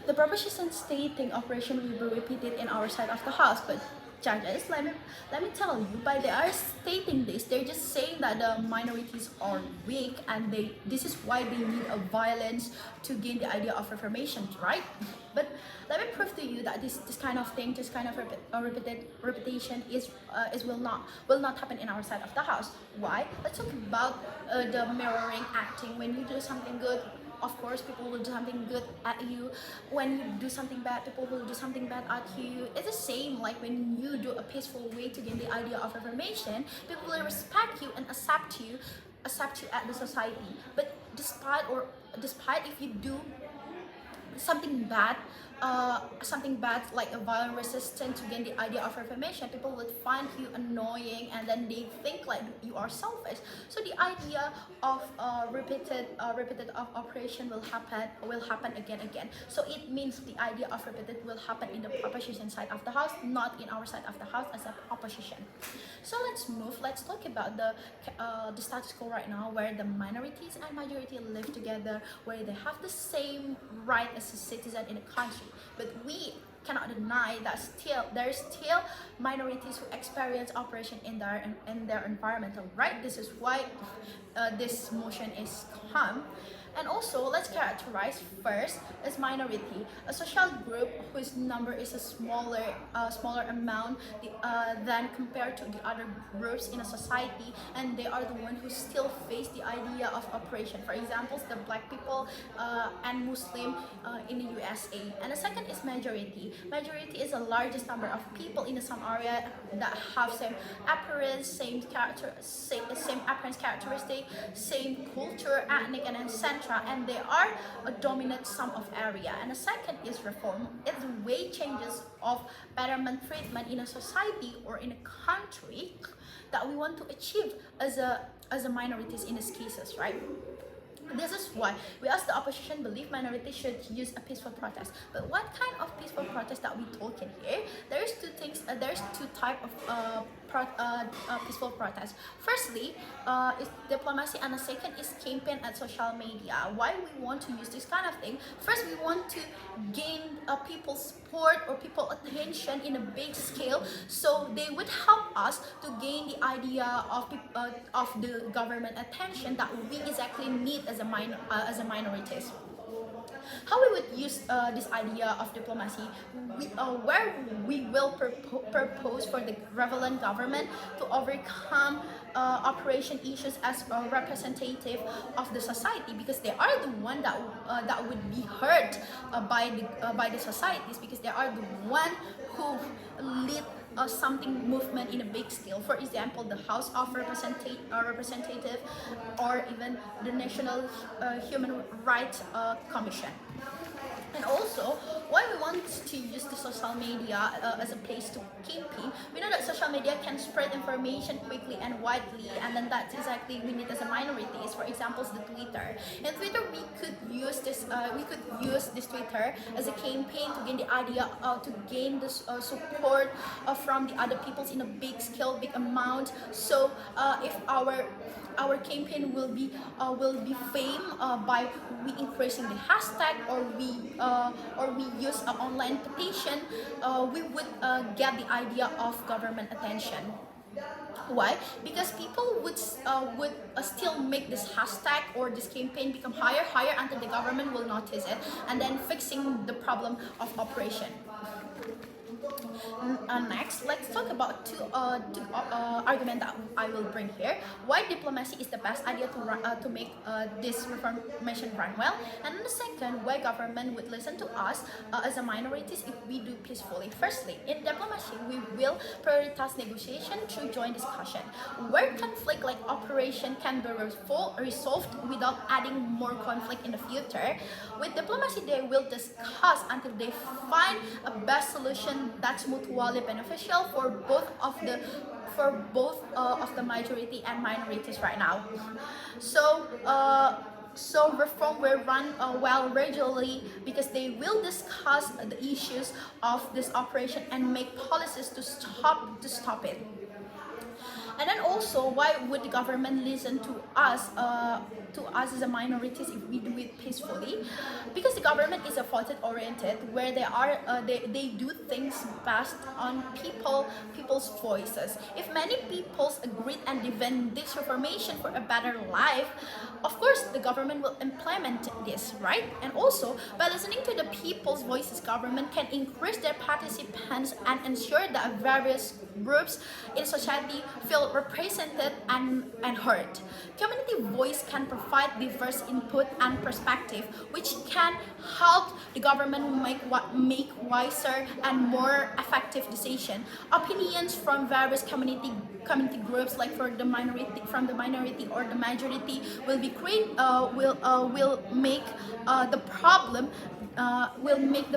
The proposition stating operation will be repeated in our side of the house, but judges, let me tell you, by they are stating this, they're just saying that the minorities are weak and this is why they need a violence to gain the idea of reformation, right? But let me prove to you that this kind of thing, this kind of repetition is will not happen in our side of the house. Why? Let's talk about the mirroring acting. When you do something good, of course people will do something good at you. When you do something bad, people will do something bad at you. It's the same like when you do a peaceful way to gain the idea of reformation, people will respect you and accept you at the society. But despite if you do something bad like a violent resistance to gain the idea of reformation, people would find you annoying and then they think like you are selfish. So the idea of repeated of operation will happen again. So it means the idea of repeated will happen in the opposition side of the house, not in our side of the house as an opposition. So let's talk about the status quo right now, where the minorities and majority live together, where they have the same right as a citizen in the country. But we cannot deny that there is still minorities who experience oppression in their environmental right. This is why this motion is come. And also, let's characterize first as minority, a social group whose number is a smaller amount than compared to the other groups in a society, and they are the ones who still face the idea of oppression. For example, the black people and Muslim in the USA. And the second is majority. Majority is the largest number of people in some area that have same appearance, same appearance characteristic, same culture, ethnic, and etc. And they are a dominant sum of area. And the second is reform. It's the way changes of betterment treatment in a society or in a country that we want to achieve as a minorities in these cases, right? This is why we as the opposition believe minorities should use a peaceful protest. But what kind of peaceful protest that we talking here? There's two type of peaceful protest. Firstly, is diplomacy, and the second is campaign at social media. Why we want to use this kind of thing? First, we want to gain people's support or people attention in a big scale, so they would help us to gain the idea of the government attention that we exactly need as a minorities. How we would use this idea of diplomacy, where we will propose for the relevant government to overcome operation issues as a representative of the society, because they are the one that would be hurt by the societies, because they are the one who lead something movement in a big scale. For example, the House of Representative or even the National Human Rights Commission. And also, why we want to use the social media as a place to campaign. We know that social media can spread information quickly and widely, and then that's exactly we need as a minorities. For example, the Twitter. In Twitter, we could use this Twitter as a campaign to gain the idea to gain the support from the other peoples in a big scale, big amount. So if our campaign will be fame by we increasing the hashtag, or we use an online petition, we would get the idea of government attention. Why? Because people would still make this hashtag or this campaign become higher until the government will notice it, and then fixing the problem of operation. Next, let's talk about two arguments that I will bring here. Why diplomacy is the best idea to make this reformation run well, and then the second, why government would listen to us as a minorities if we do peacefully. Firstly, in diplomacy, we will prioritize negotiation through joint discussion, where conflict like operation can be resolved without adding more conflict in the future. With diplomacy, they will discuss until they find a best solution that's mutually beneficial for both of the majority and minorities right now. So reform will run well regularly, because they will discuss the issues of this operation and make policies to stop it. And then also, why would the government listen to us to us as a minorities if we do it peacefully, because the government is a fault oriented, where they do things based on people's voices. If many peoples agreed and demand this reformation for a better life, of course the government will implement this, right? And also, by listening to the people's voices, government can increase their participants and ensure that various groups in society feel represented and heard. Community voice can provide diverse input and perspective, which can help the government make wiser and more effective decisions. Opinions from various community groups, like for the minority, from the minority or the majority, will be will make the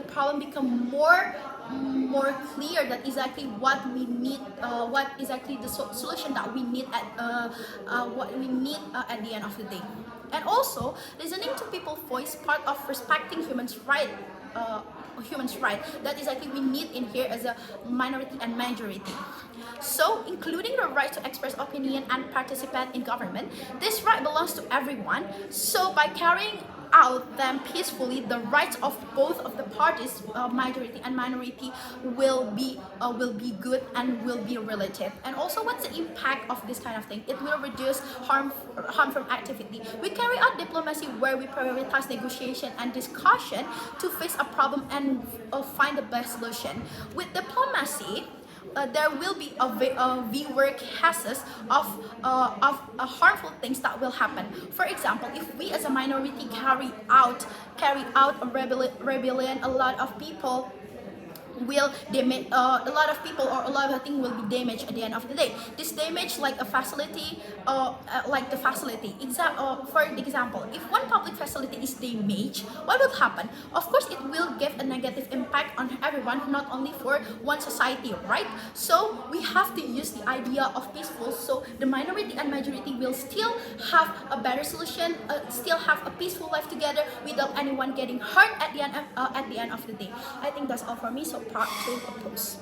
problem become more clear, that exactly what we need, what exactly the solution that we need at the end of the day. And also, listening to people's voice, part of respecting human's right, that is exactly we need in here as a minority and majority. So, including the right to express opinion and participate in government, this right belongs to everyone. So, by carrying out them peacefully, the rights of both of the parties, majority and minority, will be good and will be relative. And also, what's the impact of this kind of thing? It will reduce harmful activity. We carry out diplomacy where we prioritize negotiation and discussion to face a problem and find the best solution. With diplomacy, there will be fewer cases of harmful things that will happen. For example, if we as a minority carry out a rebellion, a lot of people will damage, a lot of people or a lot of things will be damaged at the end of the day. This damage, like a facility, like the facility. For example, if one public facility is damaged, what will happen? Of course, it will give a negative impact on everyone, not only for one society, right? So we have to use the idea of peaceful, so the minority and majority will still have a better solution, still have a peaceful life together without anyone getting hurt at the end of the day. I think that's all for me. So part 2 oppose.